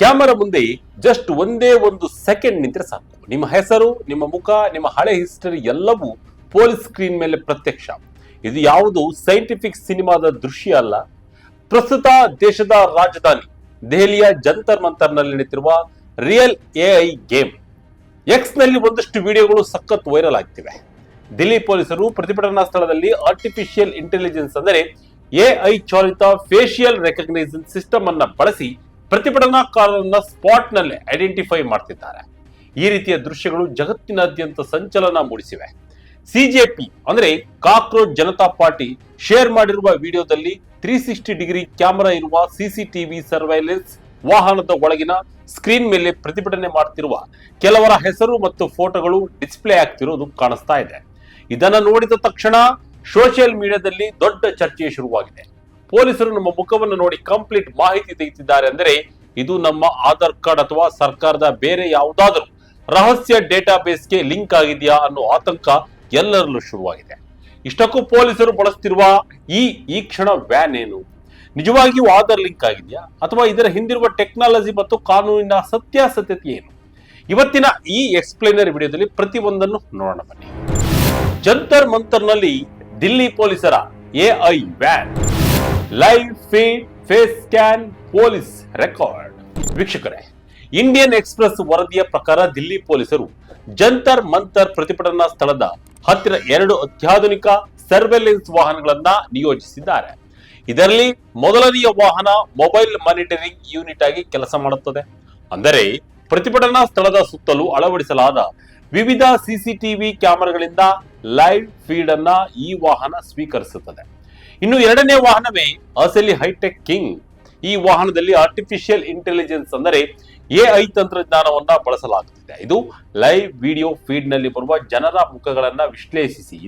Camera ಮುಂದೆ just ಒಂದೇ ಒಂದು ಸೆಕೆಂಡ್ ನಿಂತರೆ ಸಾಕು, ನಿಮ್ಮ ಹೆಸರು, ನಿಮ್ಮ ಮುಖ, ನಿಮ್ಮ ಹಳೆ ಹಿಸ್ಟರಿ ಎಲ್ಲವೂ ಪೊಲೀಸ್ ಸ್ಕ್ರೀನ್ ಮೇಲೆ ಪ್ರತ್ಯಕ್ಷ. ಇದು ಯಾವುದು ಸೈಂಟಿಫಿಕ್ ಸಿನಿಮಾದ ದೃಶ್ಯ ಅಲ್ಲ. ಪ್ರಸ್ತುತ ದೇಶದ ರಾಜಧಾನಿ ದೆಹಲಿಯ ಜಂತರ್ ಮಂತರ್ ನಲ್ಲಿ ನಡೆಯುತ್ತಿರುವ ರಿಯಲ್ ಎಐ ಗೇಮ್. ಎಕ್ಸ್ ನಲ್ಲಿ ಒಂದಷ್ಟು ವಿಡಿಯೋಗಳು ಸಖತ್ ವೈರಲ್ ಆಗ್ತಿವೆ. ದಿಲ್ಲಿ ಪೊಲೀಸರು ಪ್ರತಿಭಟನಾ ಸ್ಥಳದಲ್ಲಿ ಆರ್ಟಿಫಿಷಿಯಲ್ ಇಂಟೆಲಿಜೆನ್ಸ್ ಅಂದರೆ ಎಐ ಚಾಲಿತ ಫೇಶಿಯಲ್ ರೆಕಗ್ನಿಷನ್ ಸಿಸ್ಟಮ್ ಅನ್ನ ಬಳಸಿ ಪ್ರತಿಭಟನಾಕಾರರನ್ನ ಸ್ಪಾಟ್ ನಲ್ಲಿ ಐಡೆಂಟಿಫೈ ಮಾಡ್ತಿದ್ದಾರೆ. ಈ ರೀತಿಯ ದೃಶ್ಯಗಳು ಜಗತ್ತಿನಾದ್ಯಂತ ಸಂಚಲನ ಮೂಡಿಸಿವೆ. ಸಿಜೆಪಿ ಅಂದ್ರೆ ಕಾಕ್ರೋಚ್ ಜನತಾ ಪಾರ್ಟಿ ಶೇರ್ ಮಾಡಿರುವ ವಿಡಿಯೋದಲ್ಲಿ 360 ಡಿಗ್ರಿ ಕ್ಯಾಮೆರಾ ಇರುವ ಸಿಸಿಟಿವಿ ಸರ್ವೈಲೆನ್ಸ್ ವಾಹನದ ಒಳಗಿನ ಸ್ಕ್ರೀನ್ ಮೇಲೆ ಪ್ರತಿಭಟನೆ ಮಾಡುತ್ತಿರುವ ಕೆಲವರ ಹೆಸರು ಮತ್ತು ಫೋಟೋಗಳು ಡಿಸ್ಪ್ಲೇ ಆಗ್ತಿರೋದು ಕಾಣಿಸ್ತಾ ಇದೆ. ಇದನ್ನ ನೋಡಿದ ತಕ್ಷಣ ಸೋಷಿಯಲ್ ಮೀಡಿಯಾದಲ್ಲಿ ದೊಡ್ಡ ಚರ್ಚೆ ಶುರುವಾಗಿದೆ. ಪೊಲೀಸರು ನಮ್ಮ ಮುಖವನ್ನು ನೋಡಿ ಕಂಪ್ಲೀಟ್ ಮಾಹಿತಿ ತೆಗೆದಿದ್ದಾರೆ ಅಂದರೆ ಇದು ನಮ್ಮ ಆಧಾರ್ ಕಾರ್ಡ್ ಅಥವಾ ಸರ್ಕಾರದ ಬೇರೆ ಯಾವುದಾದರೂ ರಹಸ್ಯ ಡೇಟಾಬೇಸ್ಗೆ ಲಿಂಕ್ ಆಗಿದೆಯಾ ಅನ್ನೋ ಆತಂಕ ಎಲ್ಲರಲ್ಲೂ ಶುರುವಾಗಿದೆ. ಇಷ್ಟಕ್ಕೂ ಪೊಲೀಸರು ಬಳಸುತ್ತಿರುವ ಈ ಕ್ಷಣ ವ್ಯಾನ್ ಏನು? ನಿಜವಾಗಿಯೂ ಆಧಾರ್ ಲಿಂಕ್ ಆಗಿದೆಯಾ ಅಥವಾ ಇದರ ಹಿಂದಿರುವ ಟೆಕ್ನಾಲಜಿ ಮತ್ತು ಕಾನೂನಿನ ಸತ್ಯಾಸತ್ಯತೆ ಏನು? ಇವತ್ತಿನ ಈ ಎಕ್ಸ್ಪ್ಲೈನರ್ ವಿಡಿಯೋದಲ್ಲಿ ಪ್ರತಿಯೊಂದನ್ನು ನೋಡೋಣ ಬನ್ನಿ. ಜಂತರ್ ಮಂತರ್ ನಲ್ಲಿ ದಿಲ್ಲಿ ಪೊಲೀಸರ AI van, live feed, face scan, police record. ವೀಕ್ಷಕರೇ, ಇಂಡಿಯನ್ ಎಕ್ಸ್ಪ್ರೆಸ್ ವರದಿಯ ಪ್ರಕಾರ ದಿಲ್ಲಿ ಪೊಲೀಸರು ಜಂತರ್ ಮಂತರ್ ಪ್ರತಿಭಟನಾ ಸ್ಥಳದ ಹತ್ತಿರ 2 ಅತ್ಯಾಧುನಿಕ ಸರ್ವೆಲೆನ್ಸ್ ವಾಹನಗಳನ್ನ ನಿಯೋಜಿಸಿದ್ದಾರೆ. ಇದರಲ್ಲಿ ಮೊದಲನೆಯ ವಾಹನ ಮೊಬೈಲ್ ಮಾನಿಟರಿಂಗ್ ಯೂನಿಟ್ ಆಗಿ ಕೆಲಸ ಮಾಡುತ್ತದೆ. ಅಂದರೆ ಪ್ರತಿಭಟನಾ ಸ್ಥಳದ ಸುತ್ತಲೂ ಅಳವಡಿಸಲಾದ ವಿವಿಧ ಸಿಸಿಟಿವಿ ಕ್ಯಾಮೆರಾಗಳಿಂದ ಲೈವ್ ಫೀಡ್ ಅನ್ನ ಈ ವಾಹನ ಸ್ವೀಕರಿಸುತ್ತದೆ. ಇನ್ನು ಎರಡನೇ ವಾಹನವೇ ಅಸಲಿ ಹೈಟೆಕ್ ಕಿಂಗ್. ಈ ವಾಹನದಲ್ಲಿ ಆರ್ಟಿಫಿಷಿಯಲ್ ಇಂಟೆಲಿಜೆನ್ಸ್ ಅಂದರೆ ಎಐ ತಂತ್ರಜ್ಞಾನವನ್ನ ಬಳಸಲಾಗುತ್ತಿದೆ. ಇದು ಲೈವ್ ವಿಡಿಯೋ ಫೀಡ್ ನಲ್ಲಿ ಬರುವ ಜನರ ಮುಖಗಳನ್ನ ವಿಶ್ಲೇಷಿಸಿ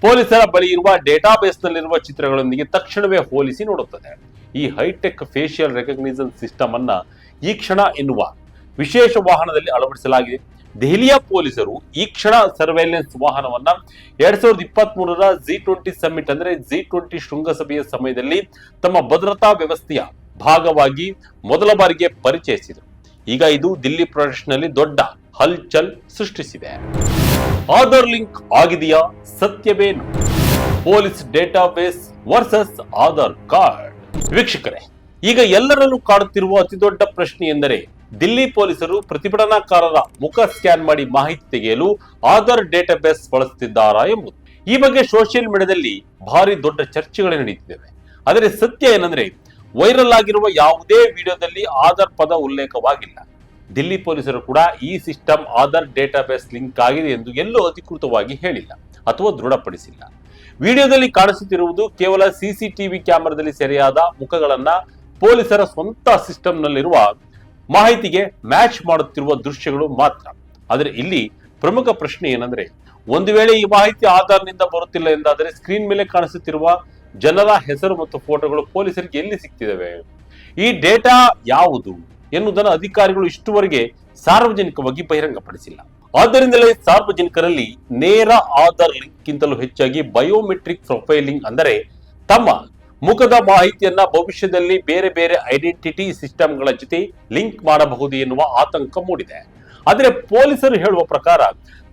ಪೊಲೀಸರ ಬಳಿ ಇರುವ ಡೇಟಾಬೇಸ್ ನಲ್ಲಿರುವ ಚಿತ್ರಗಳೊಂದಿಗೆ ತಕ್ಷಣವೇ ಹೋಲಿಸಿ ನೋಡುತ್ತದೆ. ಈ ಹೈಟೆಕ್ ಫೇಶಿಯಲ್ ರೆಕಗ್ನಿಷನ್ ಸಿಸ್ಟಮ್ ಅನ್ನ ಈ ಕ್ಷಣ ಎನ್ನುವ ವಿಶೇಷ ವಾಹನದಲ್ಲಿ ಅಳವಡಿಸಲಾಗಿದೆ. ದೆಹಲಿಯ ಪೊಲೀಸರು ಈ ಕ್ಷಣ ಸರ್ವೆಲೆನ್ಸ್ ವಾಹನವನ್ನ 2023ರ G20 ಸಮ್ಮಿಟ್ ಅಂದ್ರೆ G20 ಶೃಂಗಸಭೆಯ ಸಮಯದಲ್ಲಿ ತಮ್ಮ ಭದ್ರತಾ ವ್ಯವಸ್ಥೆಯ ಭಾಗವಾಗಿ ಮೊದಲ ಬಾರಿಗೆ ಪರಿಚಯಿಸಿದರು. ಈಗ ಇದು ದಿಲ್ಲಿ ಪ್ರದೇಶದಲ್ಲಿ ದೊಡ್ಡ ಹಲ್ಚಲ್ ಸೃಷ್ಟಿಸಿದೆ. ಆಧಾರ್ ಲಿಂಕ್ ಆಗಿದೆಯಾ? ಸತ್ಯವೇನು? Police database versus Aadhaar card. ವೀಕ್ಷಕರೇ, ಈಗ ಎಲ್ಲರಲ್ಲೂ ಕಾಡುತ್ತಿರುವ ಅತಿದೊಡ್ಡ ಪ್ರಶ್ನೆ ಎಂದರೆ ದಿಲ್ಲಿ ಪೊಲೀಸರು ಪ್ರತಿಭಟನಾಕಾರರ ಮುಖ ಸ್ಕ್ಯಾನ್ ಮಾಡಿ ಮಾಹಿತಿ ತೆಗೆಯಲು ಆಧಾರ್ ಡೇಟಾಬೇಸ್ ಬಳಸುತ್ತಿದ್ದಾರಾ ಎಂಬುದು. ಈ ಬಗ್ಗೆ ಸೋಷಿಯಲ್ ಮೀಡಿಯಾದಲ್ಲಿ ಭಾರಿ ದೊಡ್ಡ ಚರ್ಚೆಗಳೇ ನಡೀತಿವೆ. ಆದರೆ ಸತ್ಯ ಏನಂದ್ರೆ ವೈರಲ್ ಆಗಿರುವ ಯಾವುದೇ ವಿಡಿಯೋದಲ್ಲಿ ಆಧಾರ್ ಪದ ಉಲ್ಲೇಖವಾಗಿಲ್ಲ. ದಿಲ್ಲಿ ಪೊಲೀಸರು ಕೂಡ ಈ ಸಿಸ್ಟಮ್ ಆಧಾರ್ ಡೇಟಾಬೇಸ್ ಲಿಂಕ್ ಆಗಿದೆ ಎಂದು ಎಲ್ಲೂ ಅಧಿಕೃತವಾಗಿ ಹೇಳಿಲ್ಲ ಅಥವಾ ದೃಢಪಡಿಸಿಲ್ಲ. ವಿಡಿಯೋದಲ್ಲಿ ಕಾಣಿಸುತ್ತಿರುವುದು ಕೇವಲ ಸಿಸಿಟಿವಿ ಕ್ಯಾಮೆರಾದಲ್ಲಿ ಸೆರೆಯಾದ ಮುಖಗಳನ್ನ ಪೊಲೀಸರ ಸ್ವಂತ ಸಿಸ್ಟಮ್ ನಲ್ಲಿರುವ ಮಾಹಿತಿಗೆ ಮ್ಯಾಚ್ ಮಾಡುತ್ತಿರುವ ದೃಶ್ಯಗಳು ಮಾತ್ರ. ಆದರೆ ಇಲ್ಲಿ ಪ್ರಮುಖ ಪ್ರಶ್ನೆ ಏನಂದ್ರೆ, ಒಂದು ವೇಳೆ ಈ ಮಾಹಿತಿ ಆಧಾರ್ನಿಂದ ಬರುತ್ತಿಲ್ಲ ಎಂದಾದರೆ ಸ್ಕ್ರೀನ್ ಮೇಲೆ ಕಾಣಿಸುತ್ತಿರುವ ಜನರ ಹೆಸರು ಮತ್ತು ಫೋಟೋಗಳು ಪೊಲೀಸರಿಗೆ ಎಲ್ಲಿ ಸಿಗ್ತಿದ್ದಾವೆ? ಈ ಡೇಟಾ ಯಾವುದು ಎನ್ನುವುದನ್ನು ಅಧಿಕಾರಿಗಳು ಇಷ್ಟುವರೆಗೆ ಸಾರ್ವಜನಿಕವಾಗಿ ಬಹಿರಂಗಪಡಿಸಿಲ್ಲ. ಆದ್ದರಿಂದಲೇ ಸಾರ್ವಜನಿಕರಲ್ಲಿ ನೇರ ಆಧಾರ್ ಲಿಂಕ್ ಗಿಂತಲೂ ಹೆಚ್ಚಾಗಿ ಬಯೋಮೆಟ್ರಿಕ್ ಪ್ರೊಫೈಲಿಂಗ್ ಅಂದರೆ ತಮ್ಮ ಮುಖದ ಮಾಹಿತಿಯನ್ನ ಭವಿಷ್ಯದಲ್ಲಿ ಬೇರೆ ಬೇರೆ ಐಡೆಂಟಿಟಿ ಸಿಸ್ಟಮ್ಗಳ ಜೊತೆ ಲಿಂಕ್ ಮಾಡಬಹುದು ಎನ್ನುವ ಆತಂಕ ಮೂಡಿದೆ. ಆದರೆ ಪೊಲೀಸರು ಹೇಳುವ ಪ್ರಕಾರ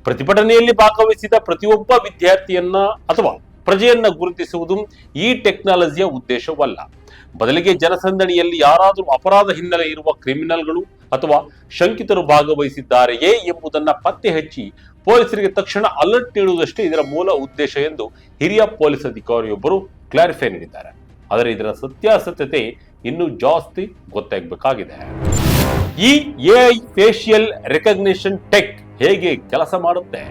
ಪ್ರತಿಭಟನೆಯಲ್ಲಿ ಭಾಗವಹಿಸಿದ ಪ್ರತಿಯೊಬ್ಬ ವಿದ್ಯಾರ್ಥಿಯನ್ನ ಅಥವಾ ಪ್ರಜೆಯನ್ನ ಗುರುತಿಸುವುದು ಈ ಟೆಕ್ನಾಲಜಿಯ ಉದ್ದೇಶವಲ್ಲ. ಬದಲಿಗೆ ಜನಸಂದಣಿಯಲ್ಲಿ ಯಾರಾದರೂ ಅಪರಾಧ ಹಿನ್ನೆಲೆ ಇರುವ ಕ್ರಿಮಿನಲ್ಗಳು ಅಥವಾ ಶಂಕಿತರು ಭಾಗವಹಿಸಿದ್ದಾರೆಯೇ ಎಂಬುದನ್ನ ಪತ್ತೆ ಹಚ್ಚಿ ಪೊಲೀಸರಿಗೆ ತಕ್ಷಣ ಅಲರ್ಟ್ ನೀಡುವುದಷ್ಟೇ ಇದರ ಮೂಲ ಉದ್ದೇಶ ಎಂದು ಹಿರಿಯ ಪೊಲೀಸ್ ಅಧಿಕಾರಿಯೊಬ್ಬರು ಕ್ಲಾರಿಫೈ ನೀಡಿದ್ದಾರೆ. ಆದರೆ ಇದರ ಸತ್ಯಾಸತ್ಯತೆ ಇನ್ನೂ ಜಾಸ್ತಿ ಗೊತ್ತಾಗಬೇಕಾಗಿದೆ. ಈ ಎಐ ಫೇಶಿಯಲ್ ರೆಕಗ್ನಿಷನ್ ಟೆಕ್ ಹೇಗೆ ಕೆಲಸ ಮಾಡುತ್ತೆ?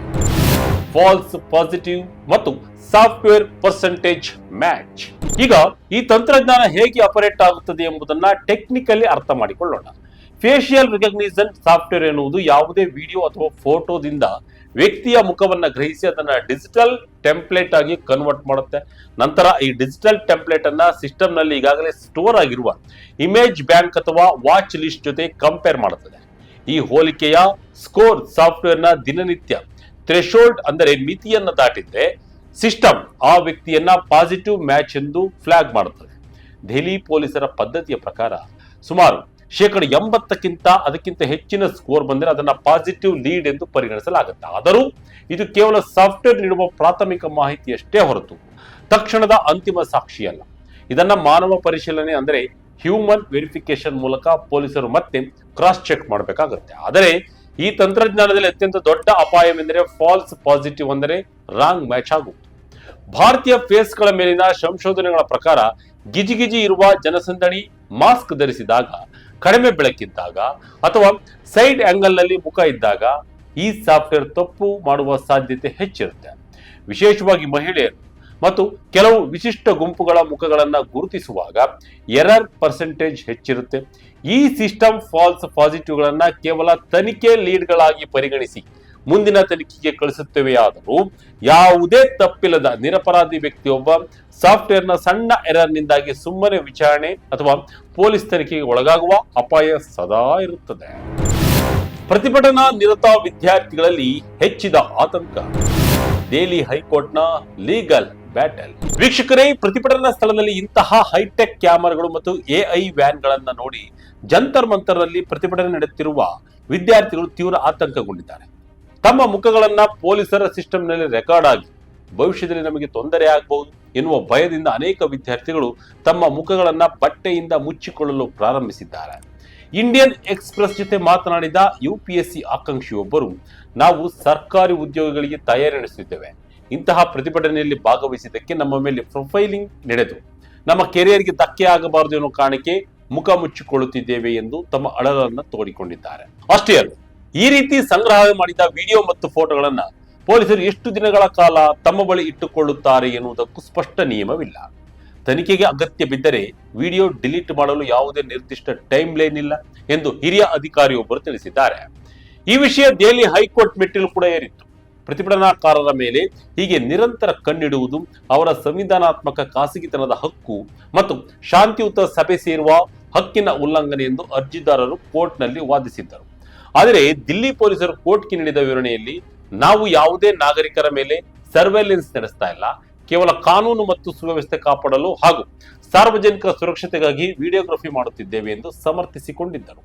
ಫಾಲ್ಸ್ ಪಾಸಿಟಿವ್ ಮತ್ತು ಸಾಫ್ಟ್ವೇರ್ ಪರ್ಸೆಂಟೇಜ್ ಮ್ಯಾಚ್. ಈಗ ಈ ತಂತ್ರಜ್ಞಾನ ಹೇಗೆ ಆಪರೇಟ್ ಆಗುತ್ತದೆ ಎಂಬುದನ್ನ ಟೆಕ್ನಿಕಲಿ ಅರ್ಥ ಮಾಡಿಕೊಳ್ಳೋಣ. ಫೇಶಿಯಲ್ ರೆಕಗ್ನಿಷನ್ ಸಾಫ್ಟ್ವೇರ್ ಎನ್ನುವುದು ಯಾವುದೇ ವಿಡಿಯೋ ಅಥವಾ ಫೋಟೋದಿಂದ ವ್ಯಕ್ತಿಯ ಮುಖವನ್ನ ಗ್ರಹಿಸಿ ಅದನ್ನ ಡಿಜಿಟಲ್ ಟೆಂಪ್ಲೇಟ್ ಆಗಿ ಕನ್ವರ್ಟ್ ಮಾಡುತ್ತೆ. ನಂತರ ಈ ಡಿಜಿಟಲ್ ಟೆಂಪ್ಲೇಟ್ ಅನ್ನ ಸಿಸ್ಟಮ್ ನಲ್ಲಿ ಈಗಾಗಲೇ ಸ್ಟೋರ್ ಆಗಿರುವ ಇಮೇಜ್ ಬ್ಯಾಂಕ್ ಅಥವಾ ವಾಚ್ ಲಿಸ್ಟ್ ಜೊತೆ ಕಂಪೇರ್ ಮಾಡುತ್ತದೆ. ಈ ಹೋಲಿಕೆಯ ಸ್ಕೋರ್ ಸಾಫ್ಟ್ವೇರ್ ನ ದಿನನಿತ್ಯ ಥ್ರೆಶೋಲ್ಡ್ ಅಂದರೆ ಮಿತಿಯನ್ನ ದಾಟಿದ್ರೆ ಸಿಸ್ಟಮ್ ಆ ವ್ಯಕ್ತಿಯನ್ನ ಪಾಸಿಟಿವ್ ಮ್ಯಾಚ್ ಎಂದು ಫ್ಲಾಗ್ ಮಾಡುತ್ತದೆ. ದೆಹಲಿ ಪೊಲೀಸರ ಪದ್ಧತಿಯ ಪ್ರಕಾರ ಸುಮಾರು 80%ಕ್ಕಿಂತ ಅದಕ್ಕಿಂತ ಹೆಚ್ಚಿನ ಸ್ಕೋರ್ ಬಂದರೆ ಅದನ್ನ ಪಾಸಿಟಿವ್ ಲೀಡ್ ಎಂದು ಪರಿಗಣಿಸಲಾಗುತ್ತೆ. ಆದರೂ ಇದು ಕೇವಲ ಸಾಫ್ಟ್ವೇರ್ ನೀಡುವ ಪ್ರಾಥಮಿಕ ಮಾಹಿತಿಯಷ್ಟೇ ಹೊರತು ತಕ್ಷಣದ ಅಂತಿಮ ಸಾಕ್ಷಿಯಲ್ಲ. ಇದನ್ನ ಮಾನವ ಪರಿಶೀಲನೆ ಅಂದರೆ ಹ್ಯೂಮನ್ ವೆರಿಫಿಕೇಶನ್ ಮೂಲಕ ಪೊಲೀಸರು ಮತ್ತೆ ಕ್ರಾಸ್ ಚೆಕ್ ಮಾಡಬೇಕಾಗುತ್ತೆ. ಆದರೆ ಈ ತಂತ್ರಜ್ಞಾನದಲ್ಲಿ ಅತ್ಯಂತ ದೊಡ್ಡ ಅಪಾಯವೆಂದರೆ ಫಾಲ್ಸ್ ಪಾಸಿಟಿವ್, ಅಂದರೆ ರಾಂಗ್ ಮ್ಯಾಚ್ ಆಗುವುದು. ಭಾರತೀಯ ಫೇಸ್ಗಳ ಮೇಲಿನ ಸಂಶೋಧನೆಗಳ ಪ್ರಕಾರ ಗಿಜಿಗಿಜಿ ಇರುವ ಜನಸಂದಣಿ ಮಾಸ್ಕ್ ಧರಿಸಿದಾಗ, ಕಡಿಮೆ ಬೆಳಕಿದ್ದಾಗ ಅಥವಾ ಸೈಡ್ ಆಂಗಲ್ ನಲ್ಲಿ ಮುಖ ಇದ್ದಾಗ ಈ ಸಾಫ್ಟ್ವೇರ್ ತಪ್ಪು ಮಾಡುವ ಸಾಧ್ಯತೆ ಹೆಚ್ಚಿರುತ್ತೆ. ವಿಶೇಷವಾಗಿ ಮಹಿಳೆಯರು ಮತ್ತು ಕೆಲವು ವಿಶಿಷ್ಟ ಗುಂಪುಗಳ ಮುಖಗಳನ್ನ ಗುರುತಿಸುವಾಗ ಎರರ್ ಪರ್ಸೆಂಟೇಜ್ ಹೆಚ್ಚಿರುತ್ತೆ. ಈ ಸಿಸ್ಟಮ್ ಫಾಲ್ಸ್ ಪಾಸಿಟಿವ್ಗಳನ್ನ ಕೇವಲ ತನಿಖೆ ಲೀಡ್ಗಳಾಗಿ ಪರಿಗಣಿಸಿ ಮುಂದಿನ ತನಿಖೆಗೆ ಕಳಿಸುತ್ತವೆಯಾದರೂ ಯಾವುದೇ ತಪ್ಪಿಲ್ಲದ ನಿರಪರಾಧಿ ವ್ಯಕ್ತಿಯೊಬ್ಬ ಸಾಫ್ಟ್ವೇರ್ನ ಸಣ್ಣ ಎರರ್ನಿಂದಾಗಿ ಸುಮ್ಮನೆ ವಿಚಾರಣೆ ಅಥವಾ ಪೊಲೀಸ್ ತನಿಖೆಗೆ ಒಳಗಾಗುವ ಅಪಾಯ ಸದಾ ಇರುತ್ತದೆ. ಪ್ರತಿಭಟನಾ ನಿರತ ವಿದ್ಯಾರ್ಥಿಗಳಲ್ಲಿ ಹೆಚ್ಚಿದ ಆತಂಕ, ದೆಹಲಿ ಹೈಕೋರ್ಟ್ನ ಲೀಗಲ್ ಬ್ಯಾಟಲ್. ವೀಕ್ಷಕರೇ, ಪ್ರತಿಭಟನಾ ಸ್ಥಳದಲ್ಲಿ ಇಂತಹ ಹೈಟೆಕ್ ಕ್ಯಾಮೆರಾಗಳು ಮತ್ತು ಎಐ ವ್ಯಾನ್ಗಳನ್ನ ನೋಡಿ ಜಂತರ್ ಮಂತರ್ನಲ್ಲಿ ಪ್ರತಿಭಟನೆ ನಡೆಯುತ್ತಿರುವ ವಿದ್ಯಾರ್ಥಿಗಳು ತೀವ್ರ ಆತಂಕಗೊಂಡಿದ್ದಾರೆ. ತಮ್ಮ ಮುಖಗಳನ್ನ ಪೊಲೀಸರ ಸಿಸ್ಟಂನಲ್ಲಿ ರೆಕಾರ್ಡ್ ಆಗಿ ಭವಿಷ್ಯದಲ್ಲಿ ನಮಗೆ ತೊಂದರೆ ಆಗಬಹುದು ಎನ್ನುವ ಭಯದಿಂದ ಅನೇಕ ವಿದ್ಯಾರ್ಥಿಗಳು ತಮ್ಮ ಮುಖಗಳನ್ನ ಬಟ್ಟೆಯಿಂದ ಮುಚ್ಚಿಕೊಳ್ಳಲು ಪ್ರಾರಂಭಿಸಿದ್ದಾರೆ. ಇಂಡಿಯನ್ ಎಕ್ಸ್‌ಪ್ರೆಸ್ ಜೊತೆ ಮಾತನಾಡಿದ UPSC ಆಕಾಂಕ್ಷಿಯೊಬ್ಬರು, ನಾವು ಸರ್ಕಾರಿ ಉದ್ಯೋಗಿಗಳಿಗೆ ತಯಾರಿ ನಡೆಸುತ್ತಿದ್ದೇವೆ. ಇಂತಹ ಪ್ರತಿಭಟನೆಯಲ್ಲಿ ಭಾಗವಹಿಸಿದ್ದಕ್ಕೆ ನಮ್ಮ ಮೇಲೆ ಪ್ರೊಫೈಲಿಂಗ್ ನಡೆದು ನಮ್ಮ ಕೆರಿಯರ್ಗೆ ಧಕ್ಕೆ ಆಗಬಾರದು ಎನ್ನುವ ಕಾರಣಕ್ಕೆ ಮುಖ ಮುಚ್ಚಿಕೊಳ್ಳುತ್ತಿದ್ದೇವೆ ಎಂದು ತಮ್ಮ ಅಳಲನ್ನು ತೋಡಿಕೊಂಡಿದ್ದಾರೆ. ಅಷ್ಟೇ ಅಲ್ಲ, ಈ ರೀತಿ ಸಂಗ್ರಹ ಮಾಡಿದ ವಿಡಿಯೋ ಮತ್ತು ಫೋಟೋಗಳನ್ನ ಪೊಲೀಸರು ಎಷ್ಟು ದಿನಗಳ ಕಾಲ ತಮ್ಮ ಬಳಿ ಇಟ್ಟುಕೊಳ್ಳುತ್ತಾರೆ ಎನ್ನುವುದಕ್ಕೂ ಸ್ಪಷ್ಟ ನಿಯಮವಿಲ್ಲ. ತನಿಖೆಗೆ ಅಗತ್ಯ ಬಿದ್ದರೆ ವಿಡಿಯೋ ಡಿಲೀಟ್ ಮಾಡಲು ಯಾವುದೇ ನಿರ್ದಿಷ್ಟ ಟೈಮ್ ಲೈನ್ ಇಲ್ಲ ಎಂದು ಹಿರಿಯ ಅಧಿಕಾರಿಯೊಬ್ಬರು ತಿಳಿಸಿದ್ದಾರೆ. ಈ ವಿಷಯ ದೆಹಲಿ ಹೈಕೋರ್ಟ್ ಮೆಟ್ಟಿಲು ಕೂಡ ಏರಿತ್ತು. ಪ್ರತಿಭಟನಾಕಾರರ ಮೇಲೆ ಹೀಗೆ ನಿರಂತರ ಕಣ್ಣಿಡುವುದು ಅವರ ಸಂವಿಧಾನಾತ್ಮಕ ಖಾಸಗಿತನದ ಹಕ್ಕು ಮತ್ತು ಶಾಂತಿಯುತ ಸಭೆ ಸೇರುವ ಹಕ್ಕಿನ ಉಲ್ಲಂಘನೆ ಎಂದು ಅರ್ಜಿದಾರರು ಕೋರ್ಟ್ನಲ್ಲಿ ವಾದಿಸಿದ್ದರು. ಆದರೆ ದಿಲ್ಲಿ ಪೊಲೀಸರು ಕೋರ್ಟ್ಗೆ ನೀಡಿದ ವಿವರಣೆಯಲ್ಲಿ, ನಾವು ಯಾವುದೇ ನಾಗರಿಕರ ಮೇಲೆ ಸರ್ವೆಲೆನ್ಸ್ ನಡೆಸ್ತಾ ಇಲ್ಲ, ಕೇವಲ ಕಾನೂನು ಮತ್ತು ಸುವ್ಯವಸ್ಥೆ ಕಾಪಾಡಲು ಹಾಗೂ ಸಾರ್ವಜನಿಕರ ಸುರಕ್ಷತೆಗಾಗಿ ವಿಡಿಯೋಗ್ರಫಿ ಮಾಡುತ್ತಿದ್ದೇವೆ ಎಂದು ಸಮರ್ಥಿಸಿಕೊಂಡಿದ್ದರು.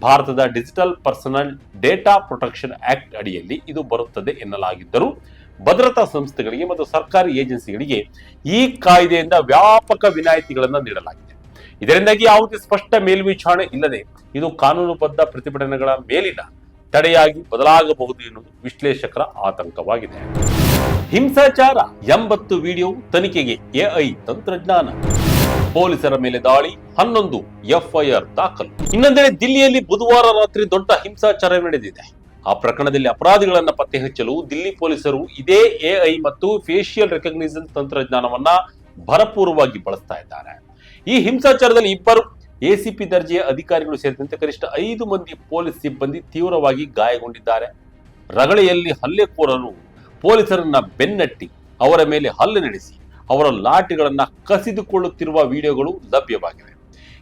ಭಾರತದ digital personal data protection act ಅಡಿಯಲ್ಲಿ ಇದು ಬರುತ್ತದೆ ಎನ್ನಲಾಗಿದ್ದರೂ ಭದ್ರತಾ ಸಂಸ್ಥೆಗಳಿಗೆ ಮತ್ತು ಸರ್ಕಾರಿ ಏಜೆನ್ಸಿಗಳಿಗೆ ಈ ಕಾಯ್ದೆಯಿಂದ ವ್ಯಾಪಕ ವಿನಾಯಿತಿಗಳನ್ನು ನೀಡಲಾಗಿದೆ. ಇದರಿಂದಾಗಿ ಯಾವುದೇ ಸ್ಪಷ್ಟ ಮೇಲ್ವಿಚಾರಣೆ ಇಲ್ಲದೆ ಇದು ಕಾನೂನುಬದ್ಧ ಪ್ರತಿಭಟನೆಗಳ ಮೇಲಿನ ತಡೆಯಾಗಿ ಬದಲಾಗಬಹುದು ಎನ್ನುವುದು ವಿಶ್ಲೇಷಕರ ಆತಂಕವಾಗಿದೆ. ಹಿಂಸಾಚಾರ 80 ವಿಡಿಯೋ ತನಿಖೆಗೆ ಎಐ ತಂತ್ರಜ್ಞಾನ. ಪೊಲೀಸರ ಮೇಲೆ ದಾಳಿ, 11 FIR ದಾಖಲು. ಇನ್ನೊಂದೆಡೆ ದಿಲ್ಲಿಯಲ್ಲಿ ಬುಧವಾರ ರಾತ್ರಿ ದೊಡ್ಡ ಹಿಂಸಾಚಾರ ನಡೆದಿದೆ. ಆ ಪ್ರಕರಣದಲ್ಲಿ ಅಪರಾಧಿಗಳನ್ನ ಪತ್ತೆ ಹಚ್ಚಲು ದಿಲ್ಲಿ ಪೊಲೀಸರು ಇದೇ ಎಐ ಮತ್ತು ಫೇಶಿಯಲ್ ರೆಕಗ್ನಿಷನ್ ತಂತ್ರಜ್ಞಾನವನ್ನ ಭರಪೂರವಾಗಿ ಬಳಸ್ತಾ ಇದ್ದಾರೆ. ಈ ಹಿಂಸಾಚಾರದಲ್ಲಿ 2 ACP ದರ್ಜೆಯ ಅಧಿಕಾರಿಗಳು ಸೇರಿದಂತೆ ಕನಿಷ್ಠ 5 ಮಂದಿ ಪೊಲೀಸ್ ಸಿಬ್ಬಂದಿ ತೀವ್ರವಾಗಿ ಗಾಯಗೊಂಡಿದ್ದಾರೆ. ರಗಳೆಯಲ್ಲಿ ಹಲ್ಲೆಕೋರರು ಪೊಲೀಸರನ್ನ ಬೆನ್ನಟ್ಟಿ ಅವರ ಮೇಲೆ ಹಲ್ಲೆ ನಡೆಸಿ ಅವರ ಲಾಠಿಗಳನ್ನ ಕಸಿದುಕೊಳ್ಳುತ್ತಿರುವ ವಿಡಿಯೋಗಳು ಲಭ್ಯವಾಗಿವೆ.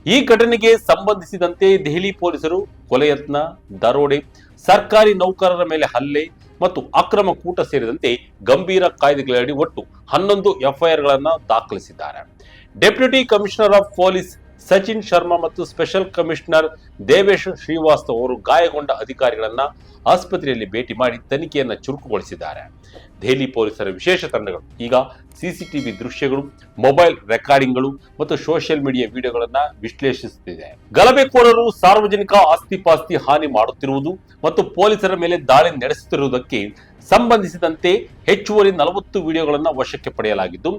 ಈ ಘಟನೆಗೆ ಸಂಬಂಧಿಸಿದಂತೆ ದೆಹಲಿ ಪೊಲೀಸರು ಕೊಲೆಯತ್ನ, ದರೋಡೆ, ಸರ್ಕಾರಿ ನೌಕರರ ಮೇಲೆ ಹಲ್ಲೆ ಮತ್ತು ಅಕ್ರಮ ಕೂಟ ಸೇರಿದಂತೆ ಗಂಭೀರ ಕಾಯ್ದೆಗಳಡಿ ಒಟ್ಟು 11 FIRಗಳನ್ನ ದಾಖಲಿಸಿದ್ದಾರೆ. Deputy commissioner of police Sachin Sharma ಮತ್ತು ಸ್ಪೆಷಲ್ ಕಮಿಷನರ್ ದೇವೇಶ್ ಶ್ರೀವಾಸ್ತವ್ ಅವರು ಗಾಯಗೊಂಡ ಅಧಿಕಾರಿಗಳನ್ನ ಆಸ್ಪತ್ರೆಯಲ್ಲಿ ಭೇಟಿ ಮಾಡಿ ತನಿಖೆಯನ್ನ ಚುರುಕುಗೊಳಿಸಿದ್ದಾರೆ. ದೆಹಲಿ ಪೊಲೀಸರ ವಿಶೇಷ ತಂಡಗಳು ಈಗ CCTV ದೃಶ್ಯಗಳು, ಮೊಬೈಲ್ ರೆಕಾರ್ಡಿಂಗ್ಗಳು ಮತ್ತು ಸೋಷಿಯಲ್ ಮೀಡಿಯಾ ವಿಡಿಯೋಗಳನ್ನ ವಿಶ್ಲೇಷಿಸುತ್ತಿದೆ. ಗಲಭೆಕೋರರು ಸಾರ್ವಜನಿಕ ಆಸ್ತಿಪಾಸ್ತಿ ಹಾನಿ ಮಾಡುತ್ತಿರುವುದು ಮತ್ತು ಪೊಲೀಸರ ಮೇಲೆ ದಾಳಿ ನಡೆಸುತ್ತಿರುವುದಕ್ಕೆ ಸಂಬಂಧಿಸಿದಂತೆ ಹೆಚ್ಚುವರಿ 40 ವಿಡಿಯೋಗಳನ್ನ ವಶಕ್ಕೆ ಪಡೆಯಲಾಗಿದ್ದು,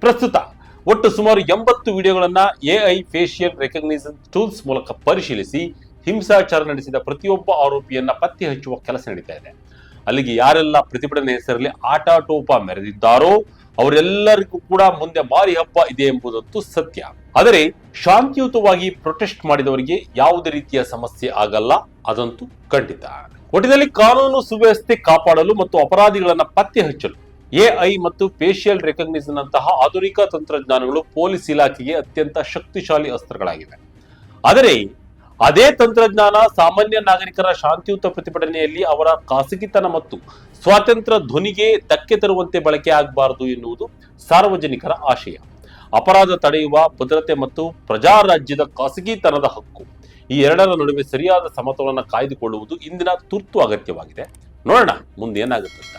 ಪ್ರಸ್ತುತ ಒಟ್ಟು ಸುಮಾರು 80 ವಿಡಿಯೋಗಳನ್ನ ಎಐ ಫೇಶಿಯಲ್ ರೆಕಗ್ನಿಷನ್ ಟೂಲ್ಸ್ ಮೂಲಕ ಪರಿಶೀಲಿಸಿ ಹಿಂಸಾಚಾರ ನಡೆಸಿದ ಪ್ರತಿಯೊಬ್ಬ ಆರೋಪಿಯನ್ನ ಪತ್ತೆ ಹಚ್ಚುವ ಕೆಲಸ ನಡೀತಾ ಇದೆ. ಅಲ್ಲಿಗೆ ಯಾರೆಲ್ಲ ಪ್ರತಿಭಟನೆ ಹೆಸರಲ್ಲಿ ಆಟಾಟೋಪ ಮೆರೆದಿದ್ದಾರೋ ಅವರೆಲ್ಲರಿಗೂ ಕೂಡ ಮುಂದೆ ಮಾರಿ ಹಬ್ಬ ಇದೆ ಎಂಬುದಂತೂ ಸತ್ಯ. ಆದರೆ ಶಾಂತಿಯುತವಾಗಿ ಪ್ರೊಟೆಸ್ಟ್ ಮಾಡಿದವರಿಗೆ ಯಾವುದೇ ರೀತಿಯ ಸಮಸ್ಯೆ ಆಗಲ್ಲ, ಅದಂತೂ ಖಂಡಿತ. ಒಟ್ಟಿನಲ್ಲಿ ಕಾನೂನು ಸುವ್ಯವಸ್ಥೆ ಕಾಪಾಡಲು ಮತ್ತು ಅಪರಾಧಿಗಳನ್ನ ಪತ್ತೆ ಹಚ್ಚಲು ಎಐ ಮತ್ತು ಫೇಶಿಯಲ್ ರೆಕಗ್ನಿಷನ್ ಅಂತಹ ಆಧುನಿಕ ತಂತ್ರಜ್ಞಾನಗಳು ಪೊಲೀಸ್ ಇಲಾಖೆಗೆ ಅತ್ಯಂತ ಶಕ್ತಿಶಾಲಿ ಅಸ್ತ್ರಗಳಾಗಿವೆ. ಆದರೆ ಅದೇ ತಂತ್ರಜ್ಞಾನ ಸಾಮಾನ್ಯ ನಾಗರಿಕರ ಶಾಂತಿಯುತ ಪ್ರತಿಭಟನೆಯಲ್ಲಿ ಅವರ ಖಾಸಗಿತನ ಮತ್ತು ಸ್ವಾತಂತ್ರ್ಯ ಧ್ವನಿಗೆ ಧಕ್ಕೆ ತರುವಂತೆ ಬಳಕೆ ಆಗಬಾರದು ಎನ್ನುವುದು ಸಾರ್ವಜನಿಕರ ಆಶಯ. ಅಪರಾಧ ತಡೆಯುವ ಭದ್ರತೆ ಮತ್ತು ಪ್ರಜಾರಾಜ್ಯದ ಖಾಸಗಿತನದ ಹಕ್ಕು ಈ ಎರಡರ ನಡುವೆ ಸರಿಯಾದ ಸಮತೋಲನ ಕಾಯ್ದುಕೊಳ್ಳುವುದು ಇಂದಿನ ತುರ್ತು ಅಗತ್ಯವಾಗಿದೆ. ನೋಡೋಣ ಮುಂದೆ ಏನಾಗುತ್ತೆ ಅಂತ.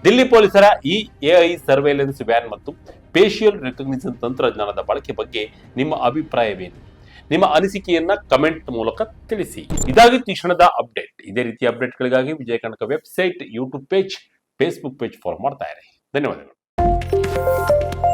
ದಿಲ್ಲಿ ಪೊಲೀಸರ ಈ AI ಸರ್ವೇಲೆನ್ಸ್ ವ್ಯಾನ್ ಮತ್ತು ಫೇಶಿಯಲ್ ರೆಕಗ್ನಿಷನ್ ತಂತ್ರಜ್ಞಾನದ ಬಳಕೆ ಬಗ್ಗೆ ನಿಮ್ಮ ಅಭಿಪ್ರಾಯವೇನು? ನಿಮ್ಮ ಅನಿಸಿಕೆಯನ್ನ ಕಮೆಂಟ್ ಮೂಲಕ ತಿಳಿಸಿ. ಇದಾಗಿತ್ತು ಈ ಕ್ಷಣದ ಅಪ್ಡೇಟ್. ಇದೇ ರೀತಿಯ ಅಪ್ಡೇಟ್ಗಳಿಗಾಗಿ Vijaya Kanaka website, YouTube page, Facebook page follow ಮಾಡ್ತಾ ಇರಿ. ಧನ್ಯವಾದಗಳು.